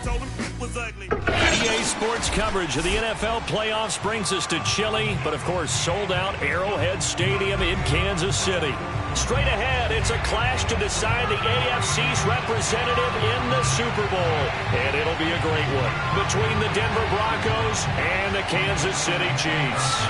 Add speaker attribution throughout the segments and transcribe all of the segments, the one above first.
Speaker 1: EA Sports coverage of the NFL playoffs brings us to chilly, but of course sold-out Arrowhead Stadium in Kansas City. Straight ahead, it's a clash to decide the AFC's representative in the Super Bowl. And it'll be a great one between the Denver Broncos and the Kansas City Chiefs.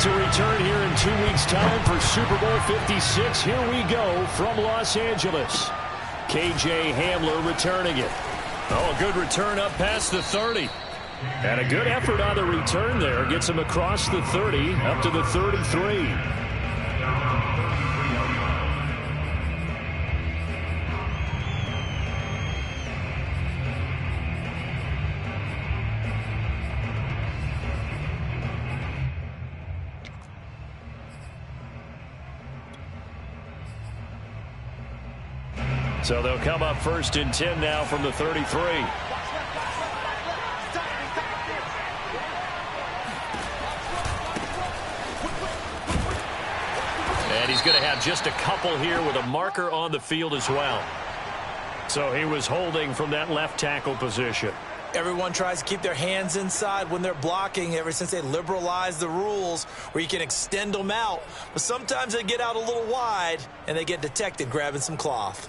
Speaker 1: To return here in 2 weeks' time for Super Bowl 56. Here we go from Los Angeles. KJ Hamler returning it. Oh, a good return up past the 30. And a good effort on the return there. Gets him across the 30 up to the 33. So they'll come up 1st and 10 now from the 33. And he's going to have just a couple here with a marker on the field as well. So he was holding from that left tackle position.
Speaker 2: Everyone tries to keep their hands inside when they're blocking ever since they liberalized the rules where you can extend them out. But sometimes they get out a little wide and they get detected grabbing some cloth.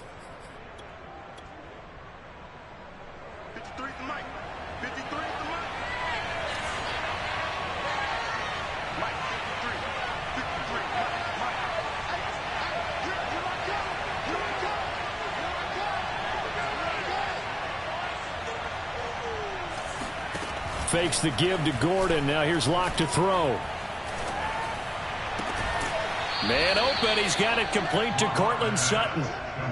Speaker 1: Fakes the give to Gordon. Now here's Locke to throw. Man open. He's got it complete to Cortland Sutton.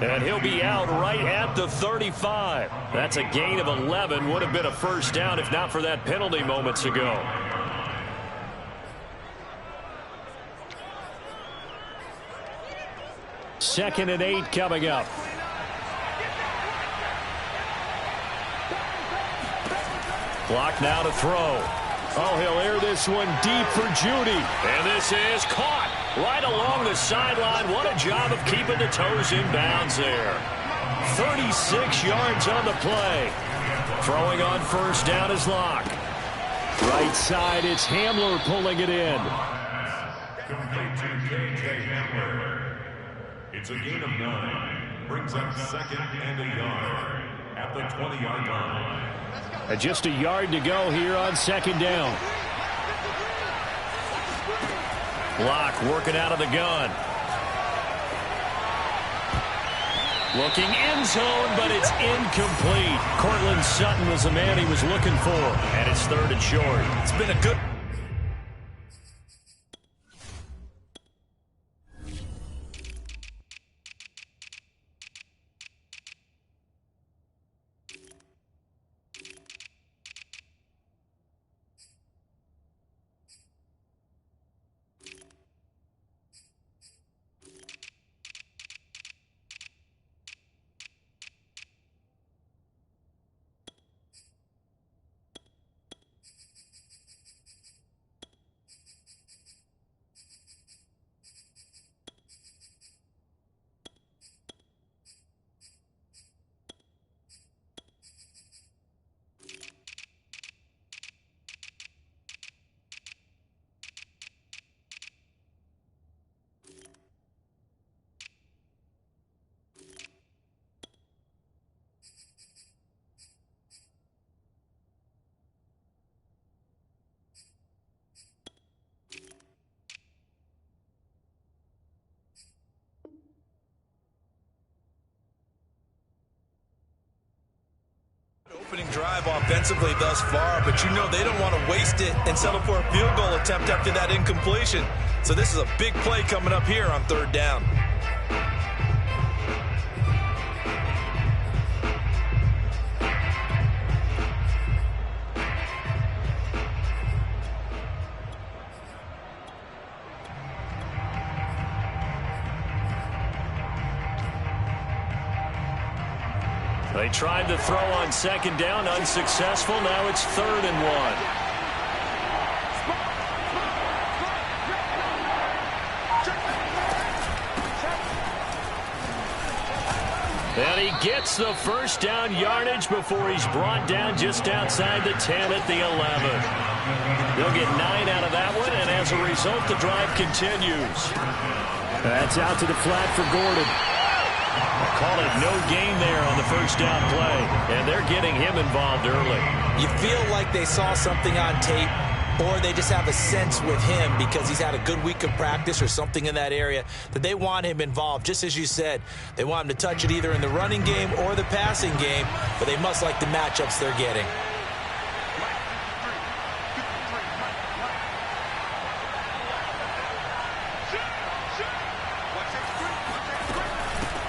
Speaker 1: And he'll be out right at the 35. That's a gain of 11. Would have been a first down if not for that penalty moments ago. Second and 8 coming up. Clock now to throw. Oh, he'll air this one deep for Judy. And this is caught right along the sideline. What a job of keeping the toes in bounds there. 36 yards on the play. Throwing on first down is Locke. Right side, it's Hamler pulling it in.
Speaker 3: Complete to KJ Hamler. It's a gain of 9. Brings up 2nd and a yard at the 20-yard line.
Speaker 1: And just a yard to go here on 2nd down. Locke working out of the gun. Looking end zone, but it's incomplete. Cortland Sutton was the man he was looking for. And it's 3rd and short.
Speaker 2: It's been a good... Opening drive offensively thus far, but you know they don't want to waste it and settle for a field goal attempt after that incompletion. So this is a big play coming up here on 3rd down.
Speaker 1: They tried to throw on 2nd down, unsuccessful. Now it's 3rd and 1. And he gets the first down yardage before he's brought down just outside the 10 at the 11. They'll get 9 out of that one, and as a result, the drive continues. That's out to the flat for Gordon. Call it no gain there on the first down play, and they're getting him involved early.
Speaker 2: You feel like they saw something on tape, or they just have a sense with him because he's had a good week of practice or something in that area that they want him involved. Just as you said, they want him to touch it either in the running game or the passing game, but they must like the matchups they're getting.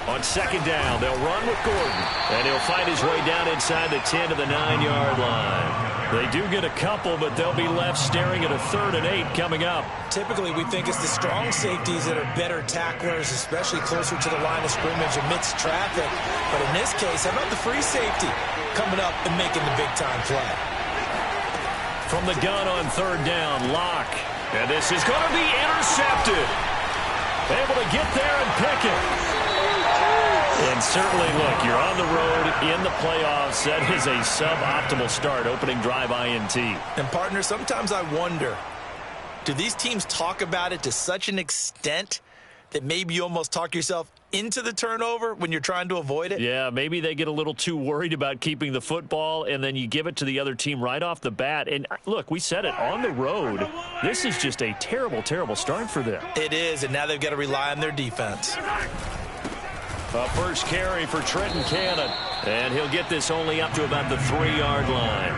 Speaker 1: On second down, they'll run with Gordon, and he'll find his way down inside the 10 to the 9-yard line. They do get a couple, but they'll be left staring at a 3rd and 8 coming up.
Speaker 2: Typically, we think it's the strong safeties that are better tacklers, especially closer to the line of scrimmage amidst traffic. But in this case, how about the free safety coming up and making the big-time play?
Speaker 1: From the gun on 3rd down, Locke. And this is going to be intercepted. Able to get there and pick it. And certainly, look, you're on the road in the playoffs. That is a suboptimal start, opening drive INT.
Speaker 2: And, partner, sometimes I wonder, do these teams talk about it to such an extent that maybe you almost talk yourself into the turnover when you're trying to avoid it?
Speaker 1: Yeah, maybe they get a little too worried about keeping the football, and then you give it to the other team right off the bat. And, look, we said it, on the road, this is just a terrible, terrible start for them.
Speaker 2: It is, and now they've got to rely on their defense.
Speaker 1: A first carry for Trenton Cannon, and he'll get this only up to about the 3-yard line.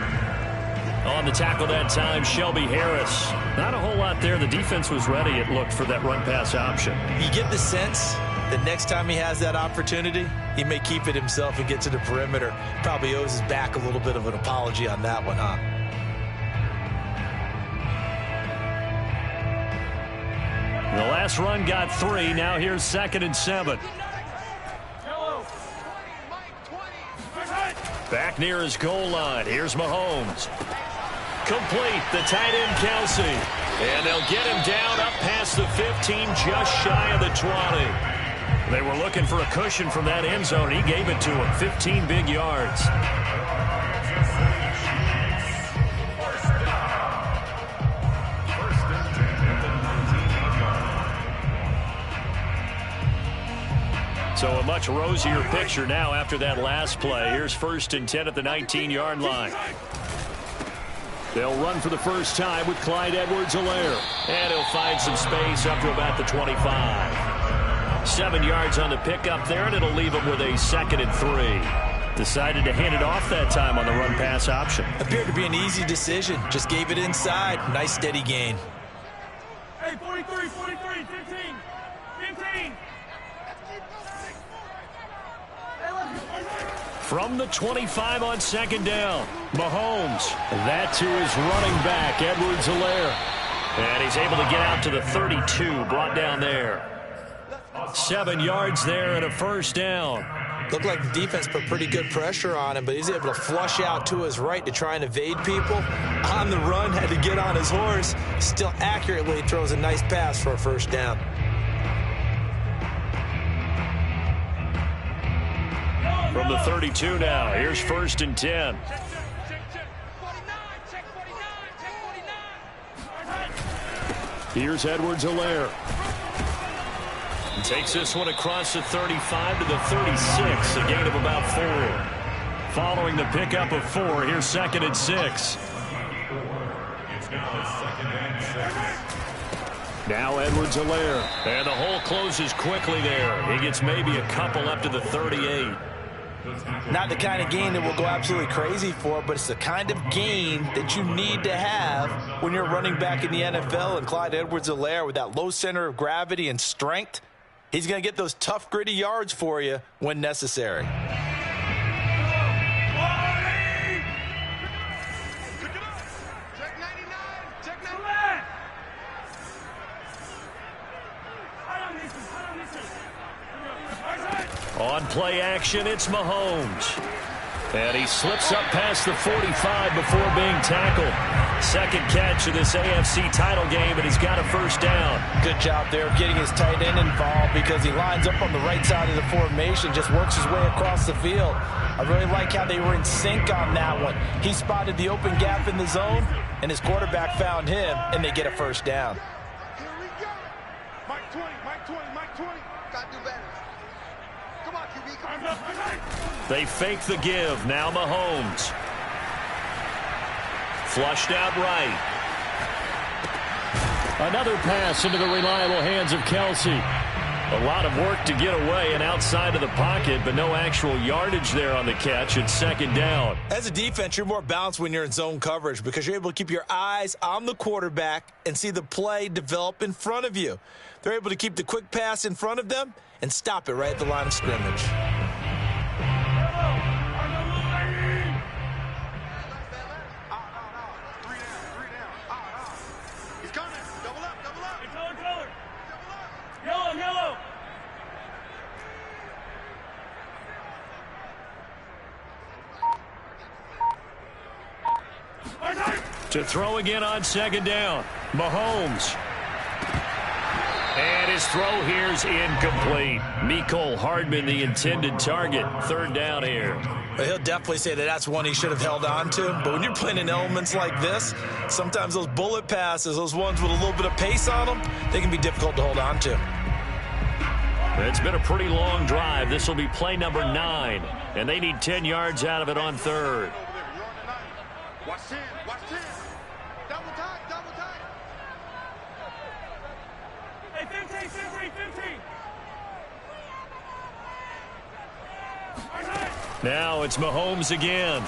Speaker 1: On the tackle that time, Shelby Harris. Not a whole lot there. The defense was ready, it looked, for that run-pass option.
Speaker 2: You get the sense that next time he has that opportunity, he may keep it himself and get to the perimeter. Probably owes his back a little bit of an apology on that one, huh?
Speaker 1: The last run got 3. Now here's 2nd and 7. Back near his goal line. Here's Mahomes. Complete. The tight end, Kelsey. And they'll get him down up past the 15, just shy of the 20. They were looking for a cushion from that end zone. He gave it to him. 15 big yards. So a much rosier picture now after that last play. Here's 1st and 10 at the 19-yard line. They'll run for the first time with Clyde Edwards-Helaire. And he'll find some space up to about the 25. 7 yards on the pickup there, and it'll leave him with a 2nd and 3. Decided to hand it off that time on the run-pass option.
Speaker 2: Appeared to be an easy decision. Just gave it inside. Nice steady gain.
Speaker 4: Hey, 43, 15.
Speaker 1: From the 25 on 2nd down, Mahomes. That to his running back, Edwards-Helaire. And he's able to get out to the 32, brought down there. 7 yards there and a first down.
Speaker 2: Looked like the defense put pretty good pressure on him, but he's able to flush out to his right to try and evade people. On the run, had to get on his horse. Still accurately throws a nice pass for a first down.
Speaker 1: From the 32 now, here's 1st and 10. Here's Edwards-Helaire. Takes this one across the 35 to the 36, a gain of about 4. Following the pickup of 4, here's 2nd and 6.
Speaker 3: It's now 2nd and 6.
Speaker 1: Now Edwards-Helaire. And the hole closes quickly there. He gets maybe a couple up to the 38.
Speaker 2: Not the kind of gain that we'll go absolutely crazy for, but it's the kind of gain that you need to have when you're running back in the NFL. And Clyde Edwards-Helaire, with that low center of gravity and strength, he's going to get those tough, gritty yards for you when necessary.
Speaker 1: On play action, it's Mahomes. And he slips up past the 45 before being tackled. Second catch of this AFC title game, and he's got a first down.
Speaker 2: Good job there of getting his tight end involved because he lines up on the right side of the formation, just works his way across the field. I really like how they were in sync on that one. He spotted the open gap in the zone, and his quarterback found him, and they get a first down.
Speaker 4: Here we go. Mike 20, Mike 20, Mike 20. Got to do better. Come on, QB, come on.
Speaker 1: They fake the give. Now Mahomes. Flushed out right. Another pass into the reliable hands of Kelsey. A lot of work to get away and outside of the pocket, but no actual yardage there on the catch. It's second down.
Speaker 2: As a defense, you're more balanced when you're in zone coverage because you're able to keep your eyes on the quarterback and see the play develop in front of you. They're able to keep the quick pass in front of them and stop it right at the line of scrimmage.
Speaker 1: To throw again on second down. Mahomes. And his throw here's incomplete. Mecole Hardman, the intended target. Third down here.
Speaker 2: Well, he'll definitely say that that's one he should have held on to. But when you're playing in elements like this, sometimes those bullet passes, those ones with a little bit of pace on them, they can be difficult to hold on to.
Speaker 1: It's been a pretty long drive. This will be play number 9. And they need 10 yards out of it on third.
Speaker 4: Watch 10, watch 10. Double time, double time. Hey, 15, 15, 15.
Speaker 1: Now it's Mahomes again.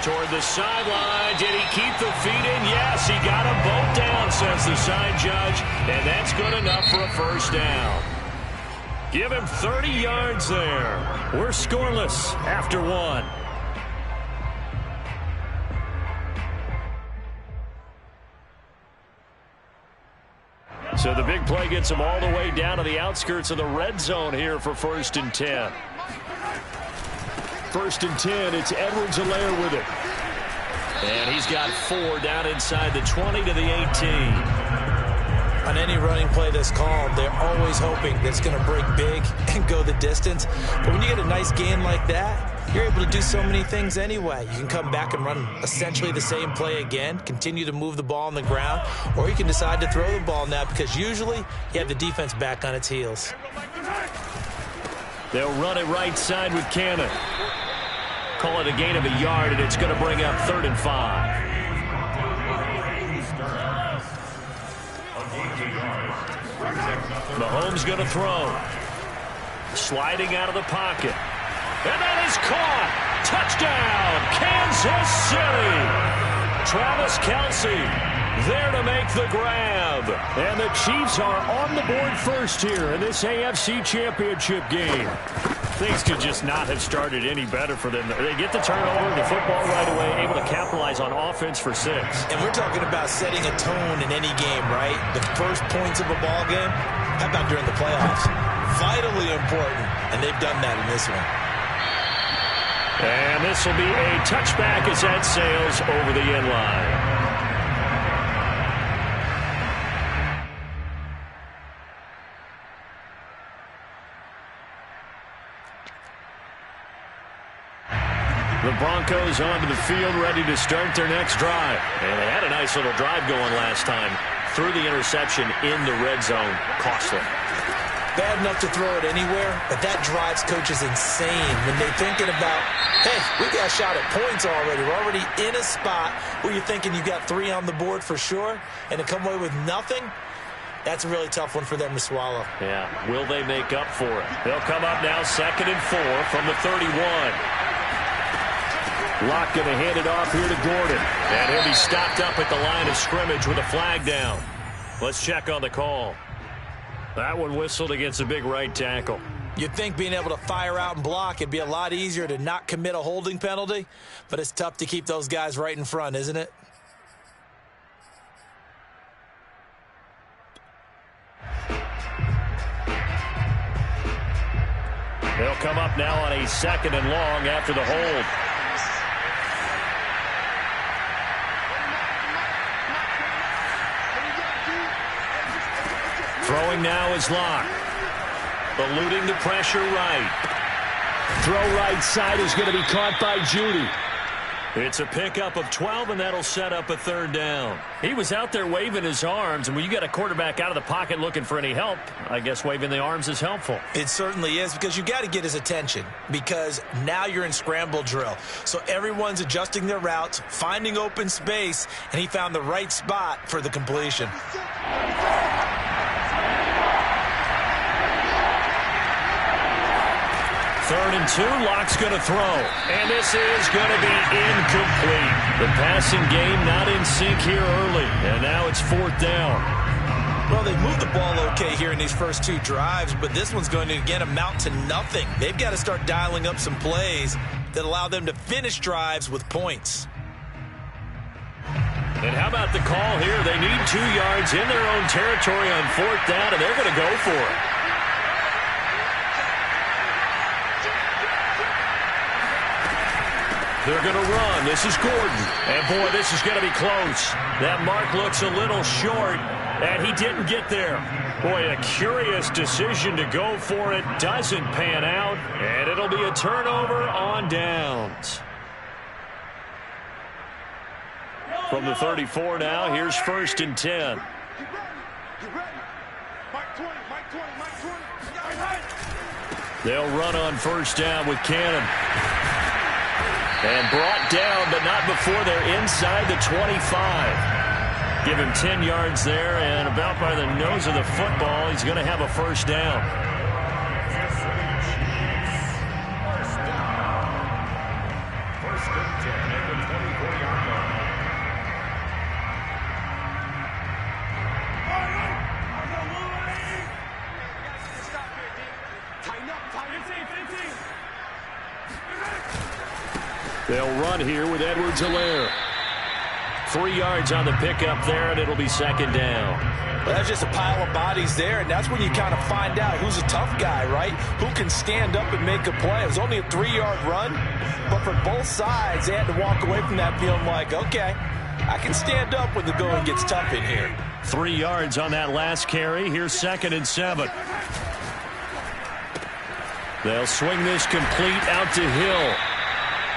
Speaker 1: Toward the sideline. Did he keep the feet in? Yes, he got them both down, says the side judge. And that's good enough for a first down. Give him 30 yards there. We're scoreless after one. So the big play gets him all the way down to the outskirts of the red zone here for 1st and 10. 1st and 10, it's Edwards-Helaire with it. And he's got 4 down inside the 20 to the 18.
Speaker 2: On any running play that's called, they're always hoping that it's going to break big and go the distance. But when you get a nice gain like that, you're able to do so many things anyway. You can come back and run essentially the same play again, continue to move the ball on the ground, or you can decide to throw the ball now because usually you have the defense back on its heels.
Speaker 1: They'll run it right side with Cannon. Call it a gain of a yard, and it's going to bring up 3rd and 5. Mahomes going to throw. Sliding out of the pocket. And that is caught. Touchdown, Kansas City. Travis Kelce there to make the grab. And the Chiefs are on the board first here in this AFC Championship game. Things could just not have started any better for them. They get the turnover, the football right away, able to capitalize on offense for 6.
Speaker 2: And we're talking about setting a tone in any game, right? The first points of a ball game, how about during the playoffs? Vitally important, and they've done that in this one.
Speaker 1: And this will be a touchback as that sails over the end line. The Broncos onto the field, ready to start their next drive. And they had a nice little drive going last time. Threw the interception in the red zone. Costly.
Speaker 2: Bad enough to throw it anywhere, but that drives coaches insane when they're thinking about, hey, we got a shot at points already. We're already in a spot where you're thinking you got 3 on the board for sure, and to come away with nothing, that's a really tough one for them to swallow.
Speaker 1: Yeah, will they make up for it? They'll come up now 2nd and 4 from the 31. Locke going to hand it off here to Gordon. And he'll be stopped up at the line of scrimmage with a flag down. Let's check on the call. That one whistled against a big right tackle.
Speaker 2: You'd think being able to fire out and block it'd be a lot easier to not commit a holding penalty, but it's tough to keep those guys right in front, isn't it?
Speaker 1: They'll come up now on a 2nd and long after the hold. Throwing now is Locke. Eluding the pressure right. Throw right side is going to be caught by Judy. It's a pickup of 12, and that'll set up a 3rd down. He was out there waving his arms, and when you get a quarterback out of the pocket looking for any help, I guess waving the arms is helpful.
Speaker 2: It certainly is, because you got to get his attention, because now you're in scramble drill. So everyone's adjusting their routes, finding open space, and he found the right spot for the completion.
Speaker 1: 3rd and 2, Locke's going to throw. And this is going to be incomplete. The passing game not in sync here early. And now it's 4th down.
Speaker 2: Well, they moved the ball okay here in these first 2 drives, but this one's going to, again, amount to nothing. They've got to start dialing up some plays that allow them to finish drives with points.
Speaker 1: And how about the call here? They need 2 yards in their own territory on 4th down, and they're going to go for it. They're going to run. This is Gordon. And, boy, this is going to be close. That mark looks a little short, and he didn't get there. Boy, a curious decision to go for it. Doesn't pan out, and it'll be a turnover on downs. From the 34 now, here's 1st and 10. They'll run on 1st down with Cannon. And brought down, but not before they're inside the 25. Give him 10 yards there, and about by the nose of the football, he's going to have a 1st down.
Speaker 3: First and 10 at the 24-yard line.
Speaker 1: They'll run here with Edwards-Helaire. 3 yards on the pickup there, and it'll be 2nd down.
Speaker 2: Well, that's just a pile of bodies there, and that's when you kind of find out who's a tough guy, right? Who can stand up and make a play. It was only a 3-yard run, but for both sides, they had to walk away from that feeling like, okay, I can stand up when the going gets tough in here.
Speaker 1: 3 yards on that last carry. Here's 2nd and 7. They'll swing this complete out to Hill.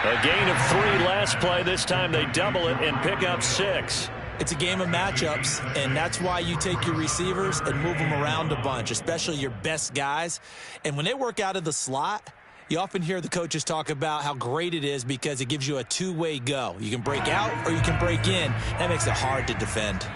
Speaker 1: A gain of 3 last play. This time they double it and pick up 6.
Speaker 2: It's a game of matchups, and that's why you take your receivers and move them around a bunch, especially your best guys. And when they work out of the slot, you often hear the coaches talk about how great it is because it gives you a 2-way go. You can break out or you can break in. That makes it hard to defend.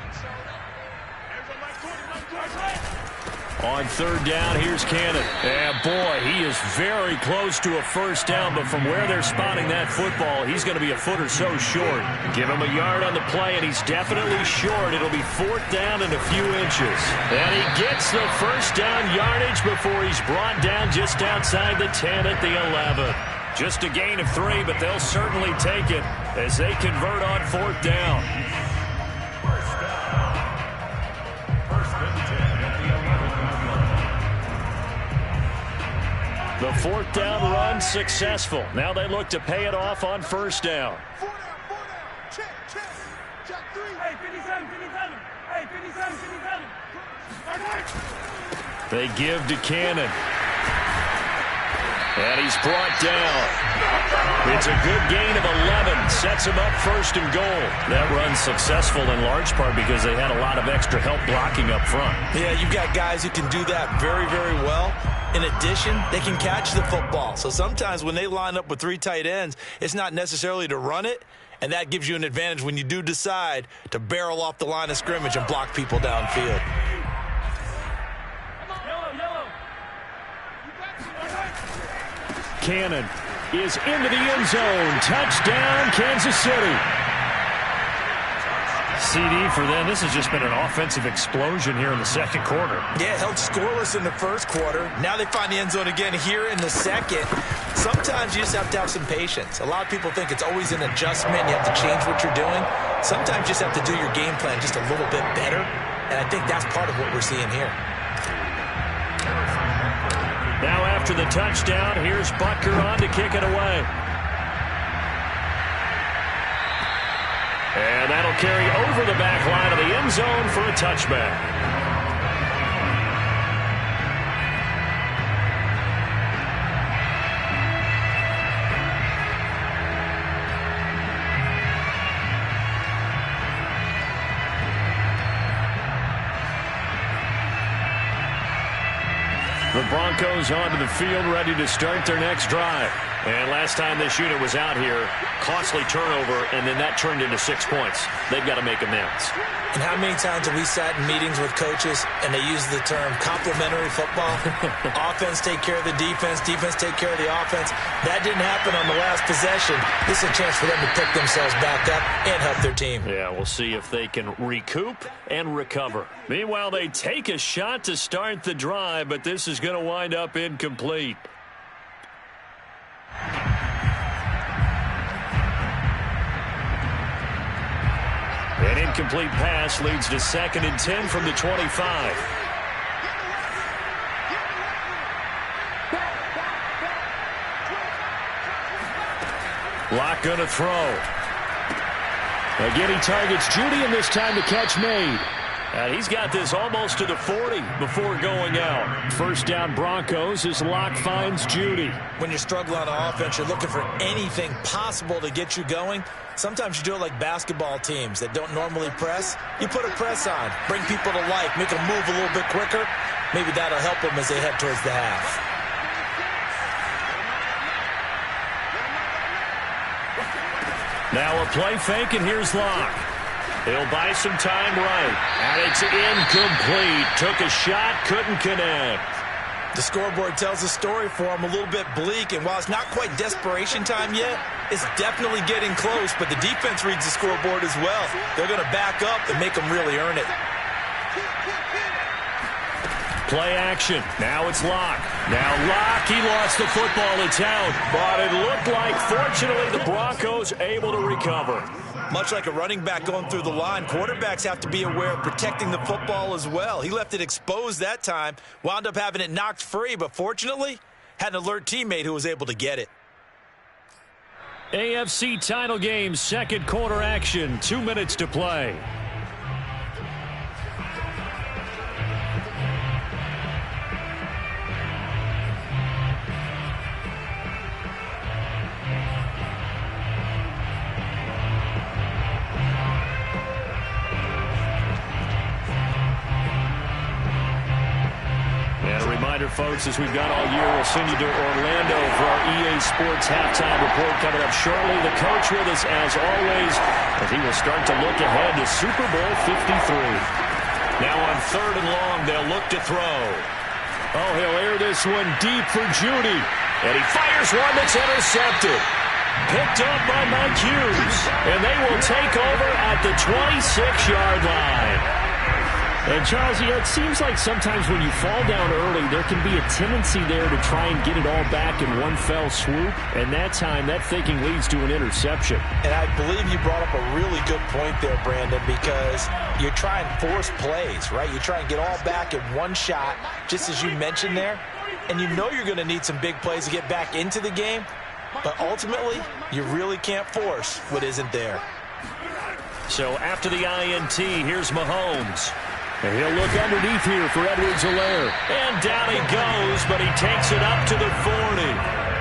Speaker 1: On 3rd down, here's Cannon. And, boy, he is very close to a 1st down, but from where they're spotting that football, he's going to be a foot or so short. Give him a yard on the play, and he's definitely short. It'll be 4th down and a few inches. And he gets the 1st down yardage before he's brought down just outside the 10 at the 11. Just a gain of 3, but they'll certainly take it as they convert on 4th down. The 4th down run successful. Now they look to pay it off on 1st down.
Speaker 4: 4 down. Check. Check 3. Hey, 57. Hey, 57.
Speaker 1: They give to Cannon. And he's brought down. It's a good gain of 11. Sets him up 1st and goal. That run's successful in large part because they had a lot of extra help blocking up front.
Speaker 2: Yeah, you've got guys who can do that very, very well. In addition, they can catch the football. So sometimes when they line up with 3 tight ends, it's not necessarily to run it, and that gives you an advantage when you do decide to barrel off the line of scrimmage and block people downfield.
Speaker 1: Cannon is into the end zone. Touchdown, Kansas City. CD for them. This has just been an offensive explosion here in the 2nd quarter.
Speaker 2: Yeah, held scoreless in the 1st quarter. Now they find the end zone again here in the 2nd. Sometimes you just have to have some patience. A lot of people think it's always an adjustment. You have to change what you're doing. Sometimes you just have to do your game plan just a little bit better. And I think that's part of what we're seeing here.
Speaker 1: Now after the touchdown, here's Butker on to kick it away. And that'll carry over the back line of the end zone for a touchback. The Broncos onto the field, ready to start their next drive. And last time this unit was out here, costly turnover, and then that turned into 6 points. They've got to make amends.
Speaker 2: And how many times have we sat in meetings with coaches and they use the term complementary football? Offense take care of the defense, defense take care of the offense. That didn't happen on the last possession. This is a chance for them to pick themselves back up and help their team.
Speaker 1: Yeah, we'll see if they can recoup and recover. Meanwhile, they take a shot to start the drive, but this is going to wind up incomplete. An incomplete pass leads to 2nd and 10 from the 25. Locke going to throw. Again, he targets Judy, and this time the catch made. And he's got this almost to the 40 before going out. First down Broncos as Locke finds Judy.
Speaker 2: When you struggle on offense, you're looking for anything possible to get you going. Sometimes you do it like basketball teams that don't normally press. You put a press on, bring people to life, make them move a little bit quicker. Maybe that'll help them as they head towards the half.
Speaker 1: Now a play fake, and here's Locke. He'll buy some time right. And it's incomplete. Took a shot, couldn't connect.
Speaker 2: The scoreboard tells a story for him, a little bit bleak, and while it's not quite desperation time yet, it's definitely getting close, but the defense reads the scoreboard as well. They're going to back up and make them really earn it.
Speaker 1: Play action. Now it's Locke. Now Locke, he lost the football. It's out. But it looked like, fortunately, the Broncos able to recover.
Speaker 2: Much like a running back going through the line, quarterbacks have to be aware of protecting the football as well. He left it exposed that time, wound up having it knocked free, but fortunately, had an alert teammate who was able to get it.
Speaker 1: AFC title game, second quarter action, 2 minutes to play. Folks, as we've got all year, we'll send you to Orlando for our EA Sports halftime report coming up shortly. The coach with us, as always, as he will start to look ahead to Super Bowl 53. Now on 3rd and long, they'll look to throw. Oh, he'll air this one deep for Judy. And he fires one that's intercepted. Picked up by Mike Hughes. And they will take over at the 26-yard line. And, Charles, it seems like sometimes when you fall down early, there can be a tendency there to try and get it all back in one fell swoop. And that time, that thinking leads to an interception.
Speaker 2: And I believe you brought up a really good point there, Brandon, because you try and force plays, right? You try and get all back in one shot, just as you mentioned there. And you know you're going to need some big plays to get back into the game. But ultimately, you really can't force what isn't there.
Speaker 1: So after the INT, here's Mahomes. And he'll look underneath here for Edwards-Helaire. And down he goes, but he takes it up to the 40.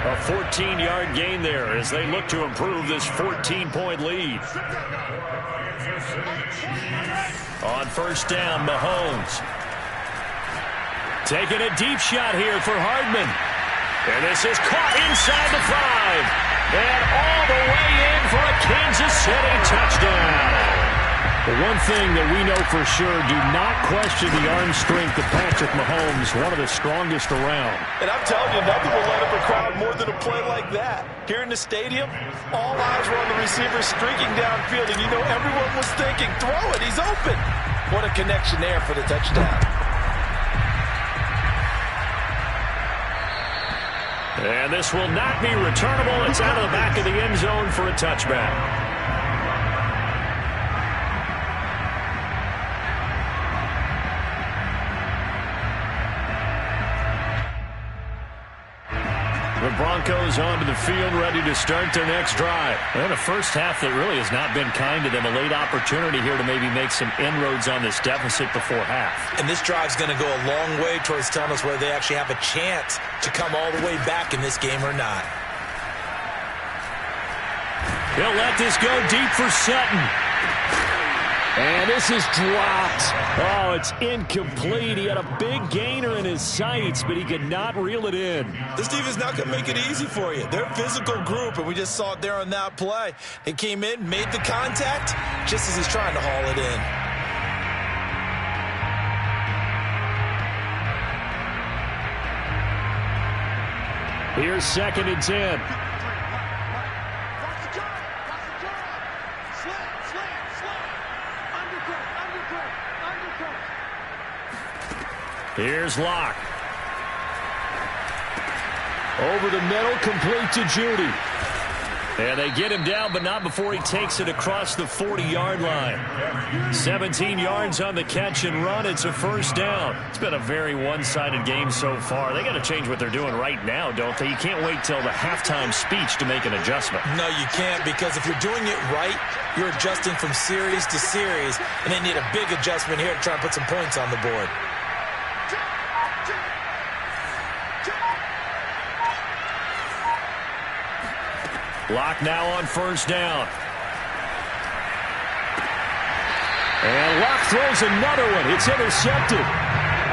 Speaker 1: A 14-yard gain there as they look to improve this 14-point lead. On first down, Mahomes. Taking a deep shot here for Hardman. And this is caught inside the 5. And all the way in for a Kansas City touchdown. The one thing that we know for sure, do not question the arm strength of Patrick Mahomes, one of the strongest around.
Speaker 2: And I'm telling you, nothing will light up a crowd more than a play like that. Here in the stadium, all eyes were on the receiver streaking downfield, and you know everyone was thinking, throw it, he's open. What a connection there for the touchdown.
Speaker 1: And this will not be returnable. It's out of the back of the end zone for a touchback. The Broncos onto the field, ready to start their next drive. And a first half that really has not been kind to them. A late opportunity here to maybe make some inroads on this deficit before half.
Speaker 2: And this drive's going to go a long way towards telling us whether they actually have a chance to come all the way back in this game or not.
Speaker 1: He'll let this go deep for Sutton. And this is dropped. Oh, it's incomplete. He had a big gainer in his sights, but he could not reel it in.
Speaker 2: This defense is not going to make it easy for you. They're a physical group, and we just saw it there on that play. He came in, made the contact, just as he's trying to haul it
Speaker 1: in. Here's 2nd and 10. Here's Locke. Over the middle, complete to Judy. And they get him down, but not before he takes it across the 40-yard line. 17 yards on the catch and run. It's a first down. It's been a very one-sided game so far. They got to change what they're doing right now, don't they? You can't wait till the halftime speech to make an adjustment.
Speaker 2: No, you can't, because if you're doing it right, you're adjusting from series to series, and they need a big adjustment here to try and put some points on the board.
Speaker 1: Locke now on first down. And Locke throws another one. It's intercepted.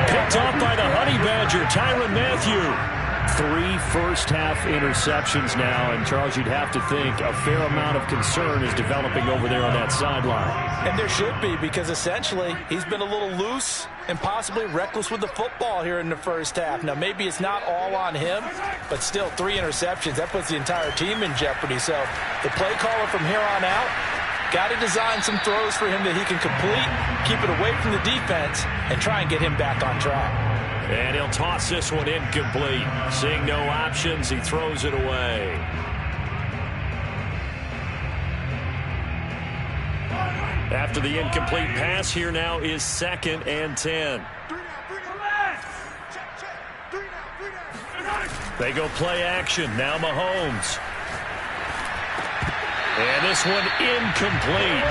Speaker 1: Picked off by the Honey Badger, Tyrann Mathieu. 3 first-half interceptions now, and Charles, you'd have to think a fair amount of concern is developing over there on that sideline.
Speaker 2: And there should be, because essentially he's been a little loose and possibly reckless with the football here in the first half. Now, maybe it's not all on him, but still 3 interceptions. That puts the entire team in jeopardy. So the play caller from here on out got to design some throws for him that he can complete, keep it away from the defense, and try and get him back on track.
Speaker 1: And he'll toss this one incomplete. Seeing no options, he throws it away. After the incomplete pass, here now is 2nd and 10. They go play action. Now Mahomes. And this one incomplete.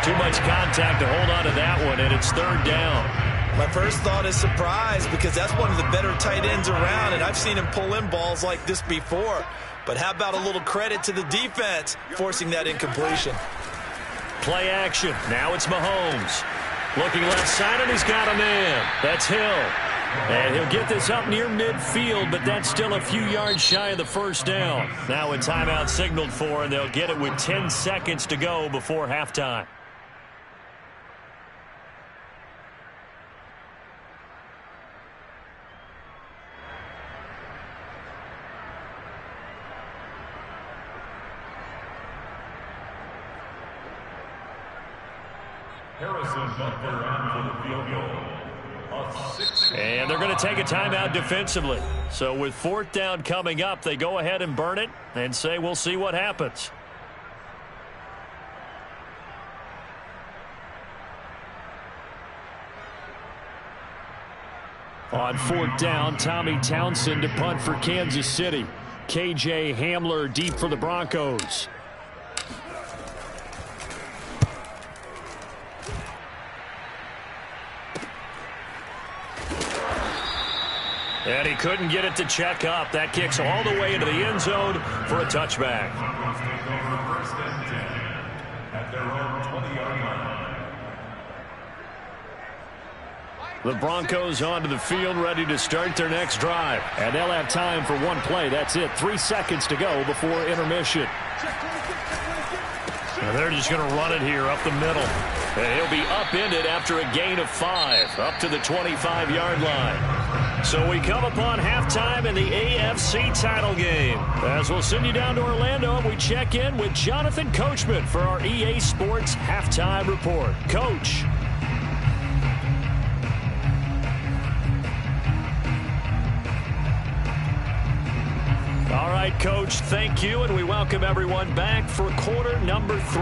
Speaker 1: Too much contact to hold on to that one, and it's 3rd down.
Speaker 2: My first thought is surprise, because that's one of the better tight ends around, and I've seen him pull in balls like this before. But how about a little credit to the defense forcing that incompletion?
Speaker 1: Play action. Now it's Mahomes. Looking left side, and he's got a man. That's Hill. And he'll get this up near midfield, but that's still a few yards shy of the first down. Now a timeout signaled for, and they'll get it with 10 seconds to go before halftime. And they're going to take a timeout defensively. So with 4th down coming up, they go ahead and burn it and say we'll see what happens. On 4th down, Tommy Townsend to punt for Kansas City. KJ Hamler deep for the Broncos. And he couldn't get it to check up. That kicks all the way into the end zone for a touchback. The Broncos onto the field, ready to start their next drive. And they'll have time for one play. That's it. 3 seconds to go before intermission. And they're just going to run it here up the middle. And he'll be upended after a gain of 5, up to the 25-yard line. So we come upon halftime in the AFC title game. As we'll send you down to Orlando, and we check in with Jonathan Coachman for our EA Sports Halftime Report. Coach. All right, Coach, thank you, and we welcome everyone back for quarter number 3.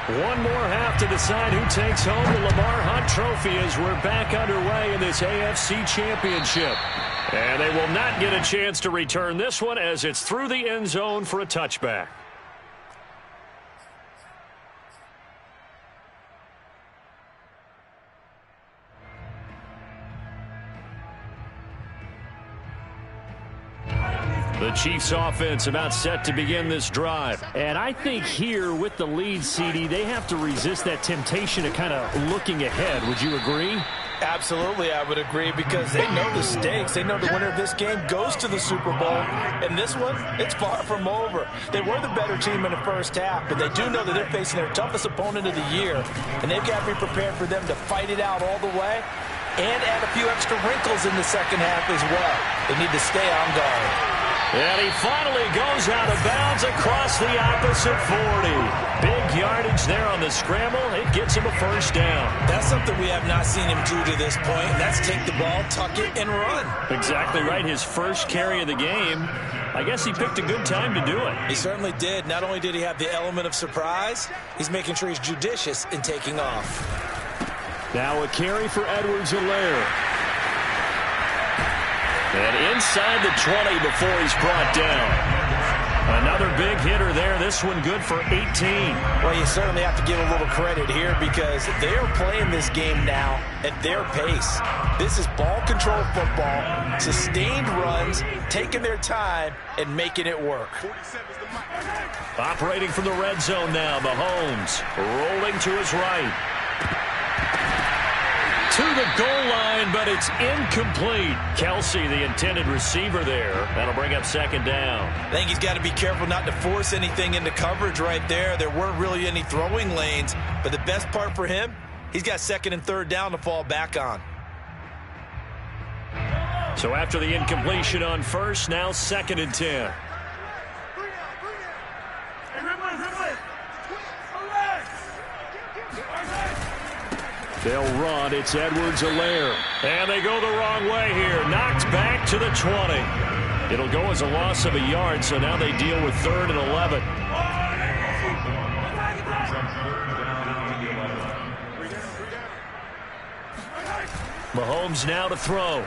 Speaker 1: One more half to decide who takes home the Lamar Hunt Trophy as we're back underway in this AFC Championship. And they will not get a chance to return this one as it's through the end zone for a touchback. The Chiefs offense about set to begin this drive. And I think here with the lead, CD, they have to resist that temptation of kind of looking ahead. Would you agree?
Speaker 2: Absolutely, I would agree, because they know the stakes. They know the winner of this game goes to the Super Bowl. And this one, it's far from over. They were the better team in the first half, but they do know that they're facing their toughest opponent of the year. And they've got to be prepared for them to fight it out all the way and add a few extra wrinkles in the second half as well. They need to stay on guard.
Speaker 1: And he finally goes out of bounds across the opposite 40. Big yardage there on the scramble. It gets him a first down.
Speaker 2: That's something we have not seen him do to this point, and that's take the ball, tuck it, and run.
Speaker 1: Exactly right. His first carry of the game. I guess he picked a good time to do it.
Speaker 2: He certainly did. Not only did he have the element of surprise, he's making sure he's judicious in taking off.
Speaker 1: Now a carry for Edwards-Helaire. And inside the 20 before he's brought down. Another big hitter there. This one good for 18.
Speaker 2: Well, you certainly have to give a little credit here because they are playing this game now at their pace. This is ball control football, sustained runs, taking their time, and making it work.
Speaker 1: Operating from the red zone now, Mahomes rolling to his right. To the goal line, but it's incomplete. Kelsey, the intended receiver there. That'll bring up second down.
Speaker 2: I think he's got to be careful not to force anything into coverage right there. There weren't really any throwing lanes, but the best part for him, he's got second and third down to fall back on.
Speaker 1: So after the incompletion on first, now second and 10. They'll run. It's Edwards-Helaire. And they go the wrong way here. Knocked back to the 20. It'll go as a loss of a yard, so now they deal with 3rd and 11. Mahomes now to throw.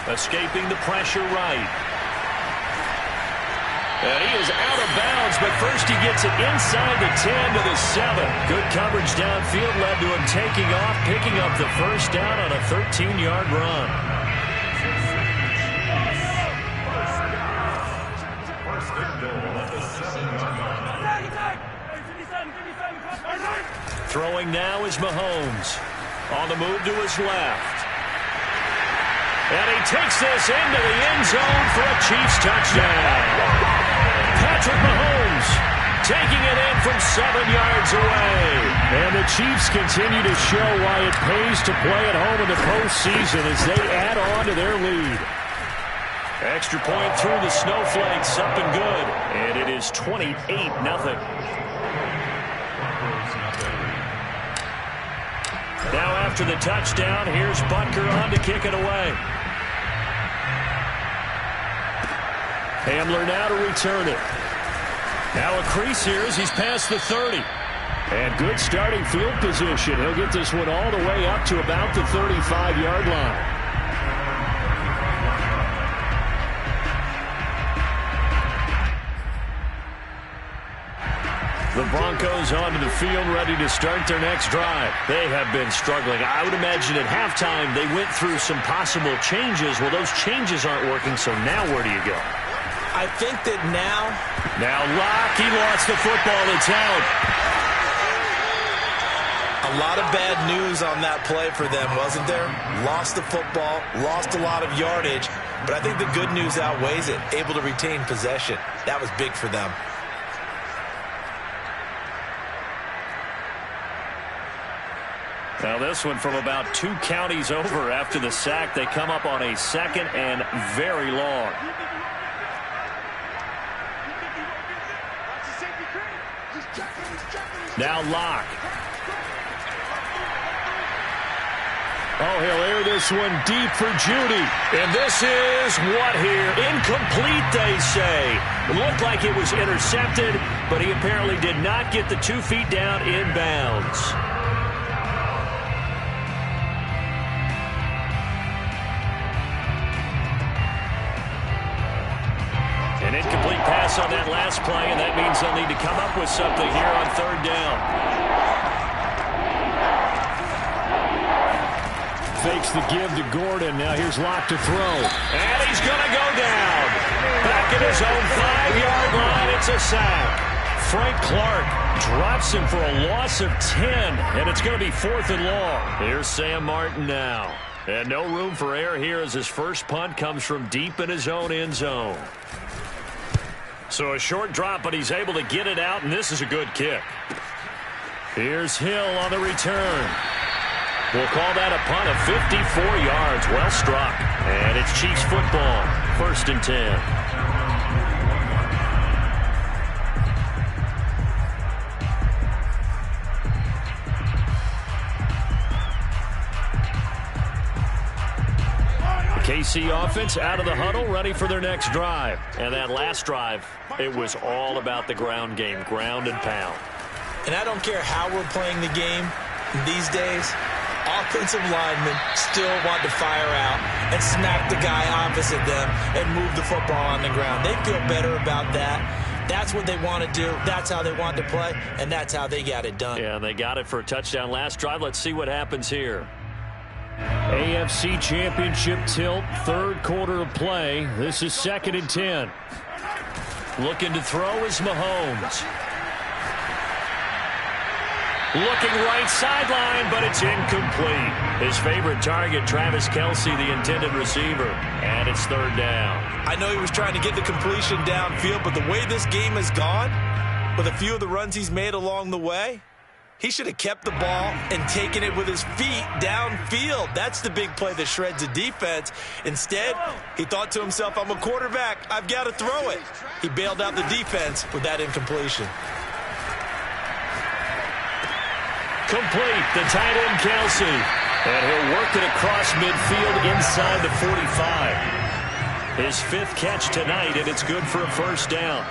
Speaker 1: Escaping the pressure right. And he is out of bounds, but first he gets it inside the 10 to the 7. Good coverage downfield led to him taking off, picking up the first down on a 13-yard run. Throwing now is Mahomes. On the move to his left. And he takes this into the end zone for a Chiefs touchdown. Patrick Mahomes taking it in from 7 yards away. And the Chiefs continue to show why it pays to play at home in the postseason as they add on to their lead. Extra point through the Snowflakes, up and good. And it is 28-0. Now after the touchdown, here's Butker on to kick it away. Hamler now to return it. Now a crease here as he's past the 30. And good starting field position. He'll get this one all the way up to about the 35-yard line. The Broncos onto the field ready to start their next drive. They have been struggling. I would imagine at halftime they went through some possible changes. Well, those changes aren't working, so now where do you go?
Speaker 2: I think that now
Speaker 1: Locke, he lost the football. It's out.
Speaker 2: A lot of bad news on that play for them, wasn't there? Lost the football, lost a lot of yardage, but I think the good news outweighs it. Able to retain possession. That was big for them.
Speaker 1: Now this one from about 2 counties over after the sack. They come up on a 2nd and very long. Now Locke. Oh, he'll air this one deep for Judy. And this is what here? Incomplete, they say. It looked like it was intercepted, but he apparently did not get the 2 feet down inbounds. An incomplete pass on that last play, and that means they'll need to come up with something here on third down. Fakes the give to Gordon. Now here's Locke to throw. And he's going to go down. Back at his own 5-yard line. It's a sack. Frank Clark drops him for a loss of 10. And it's going to be 4th and long. Here's Sam Martin now. And no room for error here as his first punt comes from deep in his own end zone. So a short drop, but he's able to get it out, and this is a good kick. Here's Hill on the return. We'll call that a punt of 54 yards. Well struck. And it's Chiefs football. 1st and 10. KC offense out of the huddle, ready for their next drive. And that last drive, it was all about the ground game, ground and pound.
Speaker 2: And I don't care how we're playing the game these days, offensive linemen still want to fire out and smack the guy opposite them and move the football on the ground. They feel better about that. That's what they want to do. That's how they want to play, and that's how they got it done.
Speaker 1: Yeah, they got it for a touchdown last drive. Let's see what happens here. AFC Championship tilt, 3rd quarter of play. This is 2nd and 10. Looking to throw is Mahomes. Looking right sideline, but it's incomplete. His favorite target, Travis Kelce, the intended receiver. And it's 3rd down.
Speaker 2: I know he was trying to get the completion downfield, but the way this game has gone, with a few of the runs he's made along the way, he should have kept the ball and taken it with his feet downfield. That's the big play that shreds the defense. Instead, he thought to himself, I'm a quarterback. I've got to throw it. He bailed out the defense with that incompletion.
Speaker 1: Complete, the tight end Kelce. And he'll work it across midfield inside the 45. His 5th catch tonight, and it's good for a 1st down.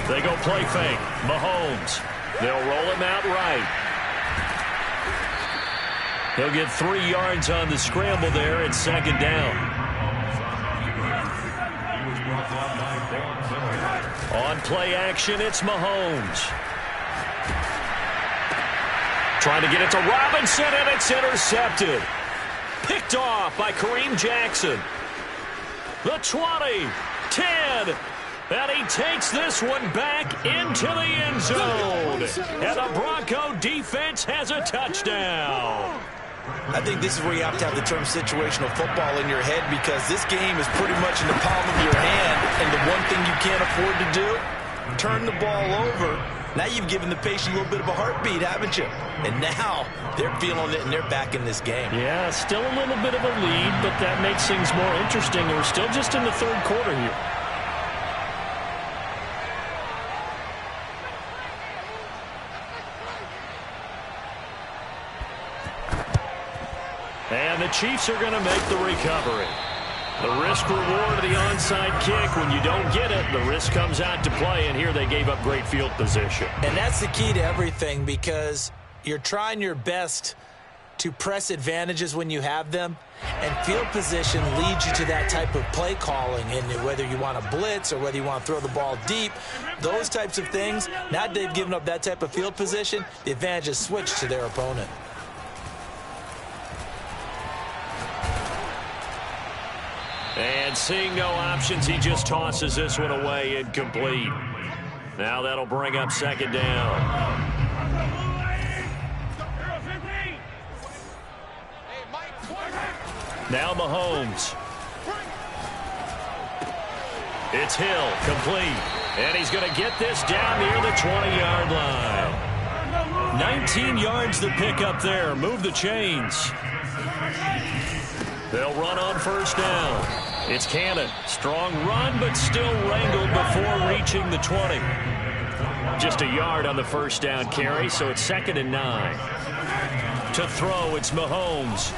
Speaker 1: They go play fake. Mahomes. They'll roll him out right. He'll get 3 yards on the scramble there at 2nd down. On play action, it's Mahomes. Trying to get it to Robinson, and it's intercepted. Picked off by Kareem Jackson. The 20, 10, and he takes this one back into the end zone. And the Bronco defense has a touchdown.
Speaker 2: I think this is where you have to have the term situational football in your head, because this game is pretty much in the palm of your hand, and the one thing you can't afford to do, turn the ball over. Now you've given the patient a little bit of a heartbeat, haven't you? And now they're feeling it, and they're back in this game.
Speaker 1: Yeah, still a little bit of a lead, but that makes things more interesting. We're still just in the 3rd quarter here. And the Chiefs are going to make the recovery. The risk-reward of the onside kick. When you don't get it, the risk comes out to play, and here they gave up great field position.
Speaker 2: And that's the key to everything, because you're trying your best to press advantages when you have them, and field position leads you to that type of play calling, and whether you want to blitz or whether you want to throw the ball deep, those types of things. Now they've given up that type of field position, the advantage is switched to their opponent.
Speaker 1: And seeing no options, he just tosses this one away, incomplete. Now that'll bring up 2nd down. Now Mahomes. It's Hill, complete. And he's going to get this down near the 20-yard line. 19 yards to pick up there. Move the chains. They'll run on first down. It's Cannon. Strong run, but still wrangled before reaching the 20. Just a yard on the first down carry, so it's 2nd and 9. To throw, it's Mahomes.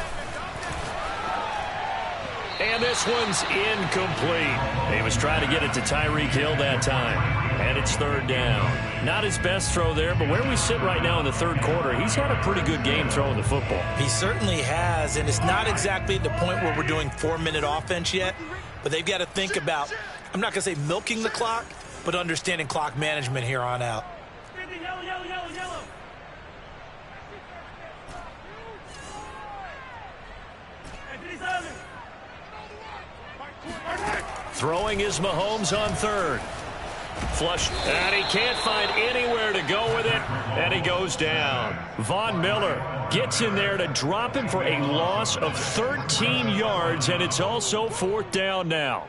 Speaker 1: And this one's incomplete. He was trying to get it to Tyreek Hill that time. And it's 3rd down. Not his best throw there, but where we sit right now in the 3rd quarter, he's had a pretty good game throwing the football.
Speaker 2: He certainly has, and it's not exactly the point where we're doing 4-minute offense yet, but they've got to think about, I'm not going to say milking the clock, but understanding clock management here on out.
Speaker 1: Throwing is Mahomes on 3rd. Flush, and he can't find anywhere to go with it, and he goes down. Von Miller gets in there to drop him for a loss of 13 yards, and it's also 4th down now.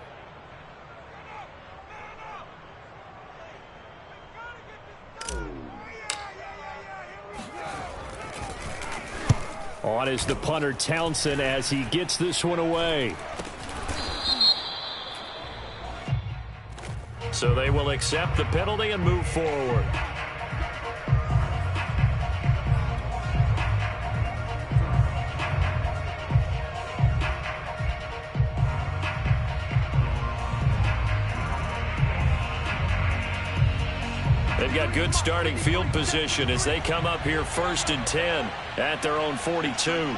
Speaker 1: On is the punter Townsend as he gets this one away. So they will accept the penalty and move forward. They've got good starting field position as they come up here 1st and 10 at their own 42.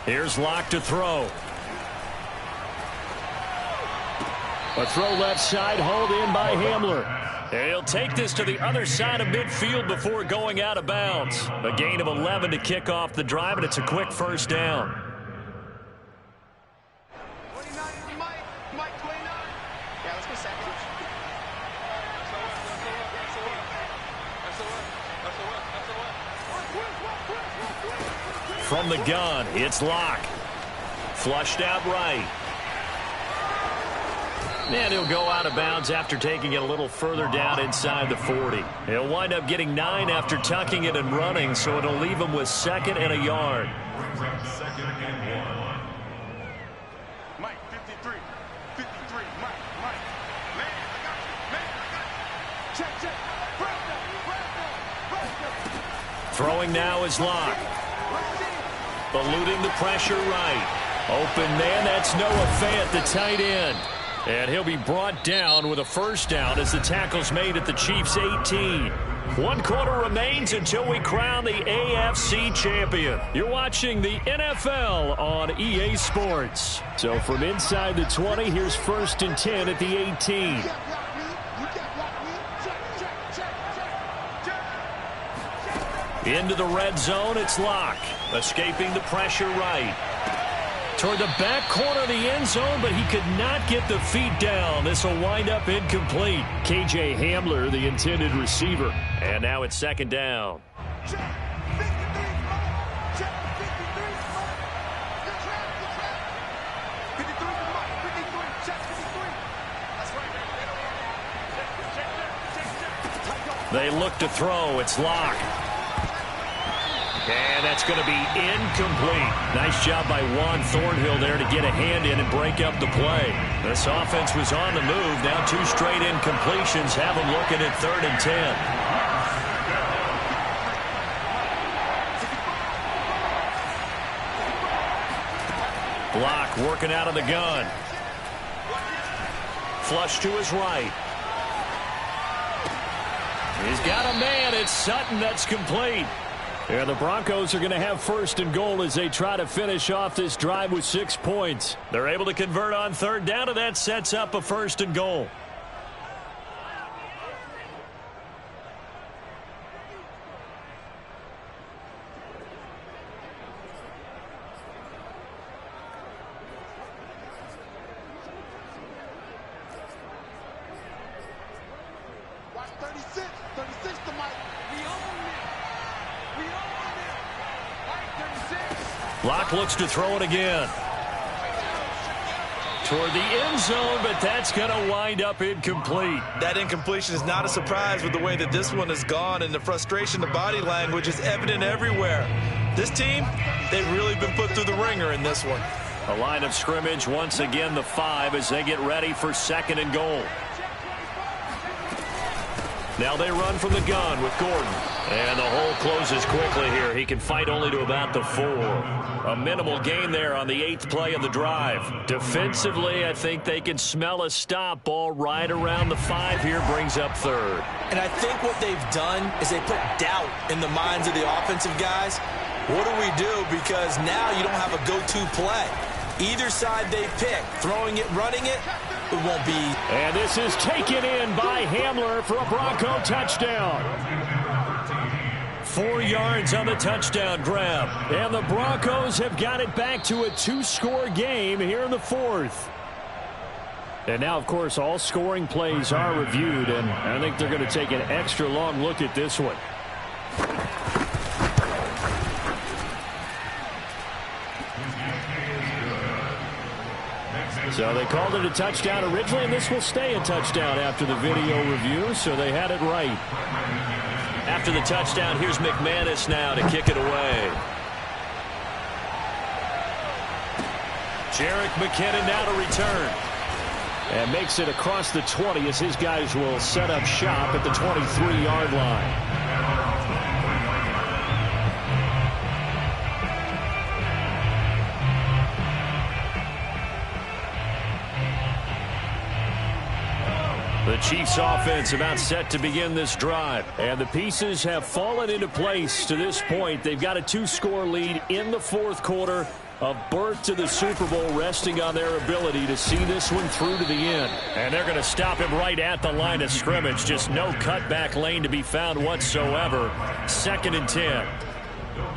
Speaker 1: Here's Locke to throw. A throw left side, hauled in by Hamler. And he'll take this to the other side of midfield before going out of bounds. A gain of 11 to kick off the drive, and it's a quick 1st down.
Speaker 4: 29 is Mike 29. Yeah, let's go second.
Speaker 1: From the gun, it's Locke. Flushed out right. And he'll go out of bounds after taking it a little further down inside the 40. He'll wind up getting 9 after tucking it and running, so it'll leave him with 2nd and a yard.
Speaker 4: Mike, 53. 53. Mike. Man, I got you. Man, I got you. Check.
Speaker 1: Throwing now is Locke. Eluding the pressure right. Open man, that's Noah Fant, the tight end. And he'll be brought down with a 1st down as the tackle's made at the Chiefs' 18. 1 quarter remains until we crown the AFC champion. You're watching the NFL on EA Sports. So from inside the 20, here's 1st and 10 at the 18. Into the red zone, it's Locke. Escaping the pressure right. Toward the back corner of the end zone, but he could not get the feet down. This will wind up incomplete. KJ Hamler, the intended receiver. And now it's 2nd down. They look to throw. It's Locke. And that's going to be incomplete. Nice job by Juan Thornhill there to get a hand in and break up the play. This offense was on the move. Now 2 straight incompletions have them looking at 3rd and 10. Locke working out of the gun. Flush to his right. He's got a man. It's Sutton. That's complete. And the Broncos are going to have 1st and goal as they try to finish off this drive with 6 points. They're able to convert on 3rd down, and that sets up a 1st and goal.
Speaker 4: Watch 36. 36 to Mike. We own it.
Speaker 1: Locke looks to throw it again. Toward the end zone, but that's going to wind up incomplete.
Speaker 2: That incompletion is not a surprise with the way that this one has gone, and the frustration, the body language is evident everywhere. This team, they've really been put through the ringer in this one.
Speaker 1: A line of scrimmage, once again the 5 as they get ready for 2nd and goal. Now they run from the gun with Gordon. And the hole closes quickly here. He can fight only to about the 4. A minimal gain there on the 8th play of the drive. Defensively, I think they can smell a stop. Ball right around the 5 here, brings up 3rd.
Speaker 2: And I think what they've done is they put doubt in the minds of the offensive guys. What do we do? Because now you don't have a go-to play. Either side they pick, throwing it, running it, it won't be.
Speaker 1: And this is taken in by Hamler for a Bronco touchdown. 4 yards on the touchdown grab. And the Broncos have got it back to a 2-score game here in the 4th. And now, of course, all scoring plays are reviewed, and I think they're going to take an extra long look at this one. So they called it a touchdown originally, and this will stay a touchdown after the video review, so they had it right. After the touchdown, here's McManus now to kick it away. Jerick McKinnon now to return. And makes it across the 20 as his guys will set up shop at the 23-yard line. The Chiefs offense about set to begin this drive. And the pieces have fallen into place to this point. They've got a 2-score lead in the 4th quarter. A berth to the Super Bowl resting on their ability to see this one through to the end. And they're going to stop him right at the line of scrimmage. Just no cutback lane to be found whatsoever. 2nd and 10.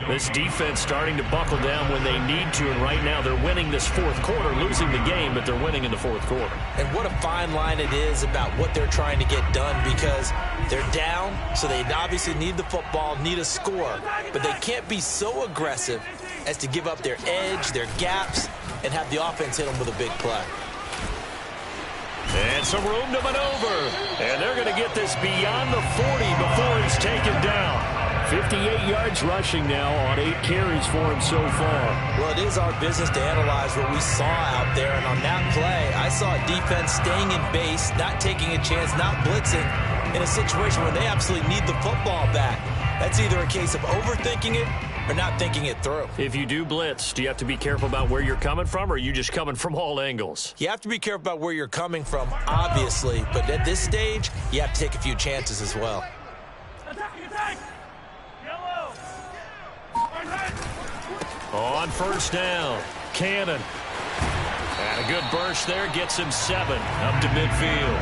Speaker 1: This defense starting to buckle down when they need to, and right now they're winning this 4th quarter, losing the game, but they're winning in the 4th quarter.
Speaker 2: And what a fine line it is about what they're trying to get done, because they're down, so they obviously need the football, need a score, but they can't be so aggressive as to give up their edge, their gaps, and have the offense hit them with a big play.
Speaker 1: And some room to maneuver, and they're going to get this beyond the 40 before he's taken down. 58 yards rushing now on 8 carries for him so far.
Speaker 2: Well, it is our business to analyze what we saw out there, and on that play, I saw a defense staying in base, not taking a chance, not blitzing, in a situation where they absolutely need the football back. That's either a case of overthinking it or not thinking it through.
Speaker 1: If you do blitz, do you have to be careful about where you're coming from, or are you just coming from all angles?
Speaker 2: You have to be careful about where you're coming from, obviously, but at this stage, you have to take a few chances as well.
Speaker 1: On 1st down, Cannon. And a good burst there, gets him 7 up to midfield.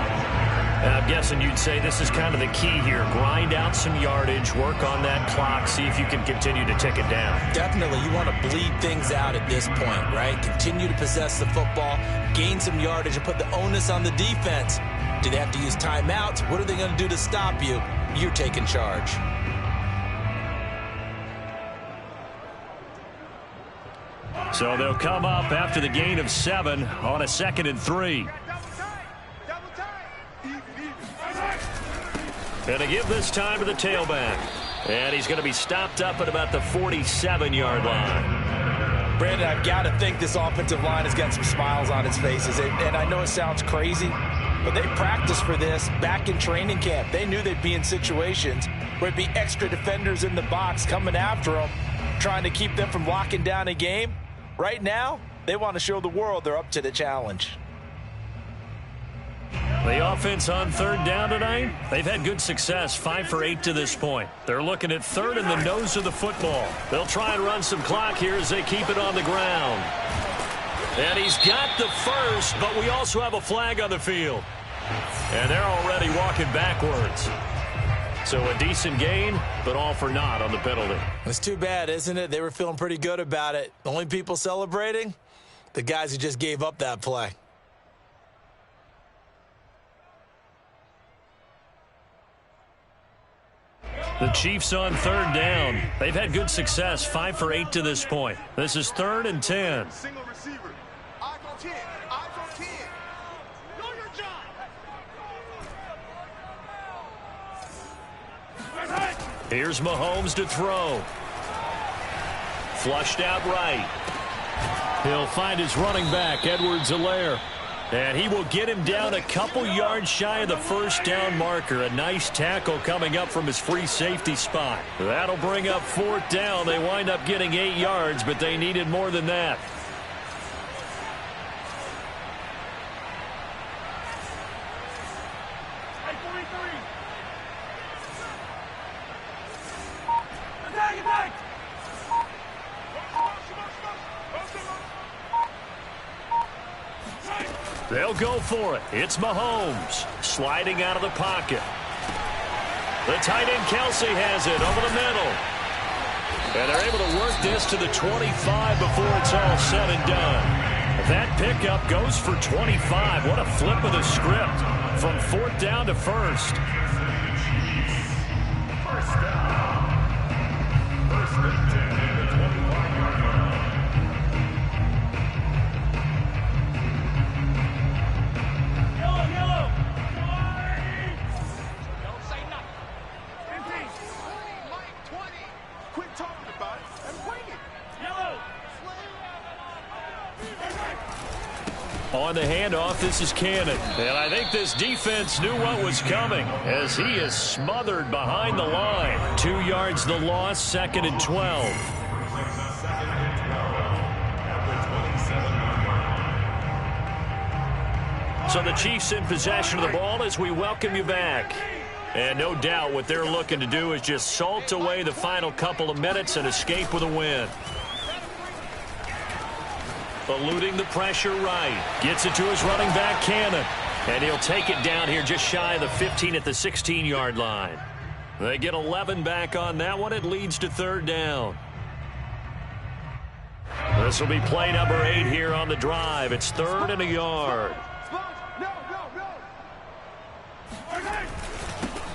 Speaker 1: And I'm guessing you'd say this is kind of the key here. Grind out some yardage, work on that clock, see if you can continue to tick it down.
Speaker 2: Definitely, you want to bleed things out at this point, right? Continue to possess the football, gain some yardage, and put the onus on the defense. Do they have to use timeouts? What are they going to do to stop you? You're taking charge.
Speaker 1: So they'll come up after the gain of 7 on a 2nd and 3. And to give this time to the tailback. And he's going to be stopped up at about the 47-yard line.
Speaker 2: Brandon, I've got to think this offensive line has got some smiles on its faces. And I know it sounds crazy, but they practiced for this back in training camp. They knew they'd be in situations where it'd be extra defenders in the box coming after them, trying to keep them from locking down a game. Right now, they want to show the world they're up to the challenge.
Speaker 1: The offense on 3rd down tonight, they've had good success, 5 for 8 to this point. They're looking at 3rd in the nose of the football. They'll try and run some clock here as they keep it on the ground. And he's got the first, but we also have a flag on the field. And they're already walking backwards. So a decent gain, but all for naught on the penalty.
Speaker 2: It's too bad, isn't it? They were feeling pretty good about it. The only people celebrating, the guys who just gave up that play.
Speaker 1: The Chiefs on third down. They've had good success, 5 for 8 to this point. This is 3rd and 10.
Speaker 4: Single receiver. Eyes on 10. Eyes on 10. Know your job.
Speaker 1: Here's Mahomes to throw. Flushed out right. He'll find his running back, Edwards-Helaire. And he will get him down a couple yards shy of the first down marker. A nice tackle coming up from his free safety spot. That'll bring up 4th down. They wind up getting 8 yards, but they needed more than that. They'll go for it. It's Mahomes sliding out of the pocket. The tight end Kelsey has it over the middle. And they're able to work this to the 25 before it's all said and done. That pickup goes for 25. What a flip of the script from 4th down to 1st.
Speaker 3: First down. 1st and 10 at the 25-yard line.
Speaker 1: On the handoff, this is Cannon. And I think this defense knew what was coming as he is smothered behind the line. 2 yards the loss, 2nd and 12. So the Chiefs in possession of the ball as we welcome you back. And no doubt what they're looking to do is just salt away the final couple of minutes and escape with a win. Eluding the pressure right. Gets it to his running back, Cannon. And he'll take it down here just shy of the 15 at the 16-yard line. They get 11 back on that one. It leads to 3rd down. This will be play number 8 here on the drive. It's 3rd and a yard.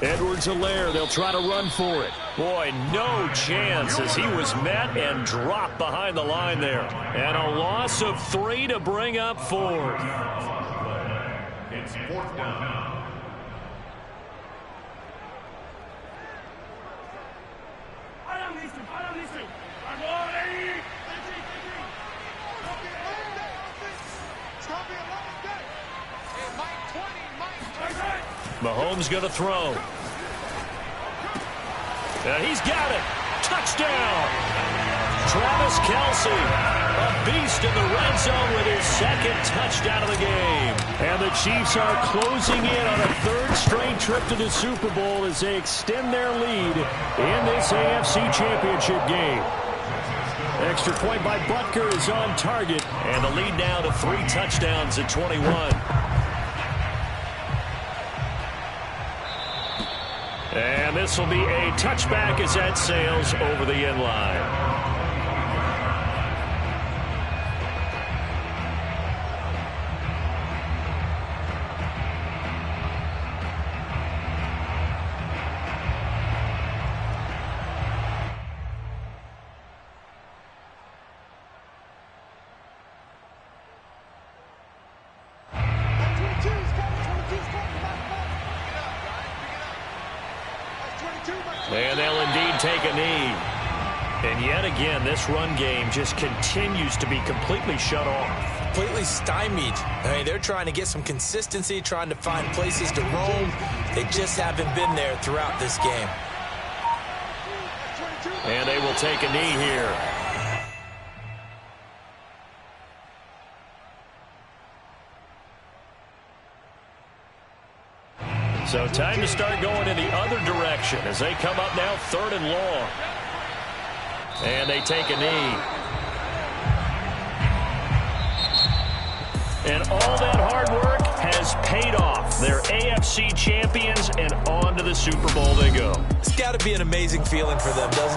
Speaker 1: Edwards-Helaire, they'll try to run for it. Boy, no chance as he was met and dropped behind the line there. And a loss of 3 to bring up 4th.
Speaker 3: It's 4th down.
Speaker 1: Mahomes going to throw. And he's got it. Touchdown. Travis Kelce, a beast in the red zone with his 2nd touchdown of the game. And the Chiefs are closing in on a 3rd straight trip to the Super Bowl as they extend their lead in this AFC Championship game. Extra point by Butker is on target. And the lead now to 3 touchdowns at 21. And this will be a touchback as that sails over the end line. And they'll indeed take a knee. And yet again, this run game just continues to be completely shut off.
Speaker 2: Completely stymied. I mean, they're trying to get some consistency, trying to find places to roam. They just haven't been there throughout this game.
Speaker 1: And they will take a knee here. So time to start going in the other direction as they come up now 3rd and long. And they take a knee. And all that hard work has paid off. They're AFC champions, and on to the Super Bowl they go.
Speaker 2: It's got to be an amazing feeling for them, doesn't it?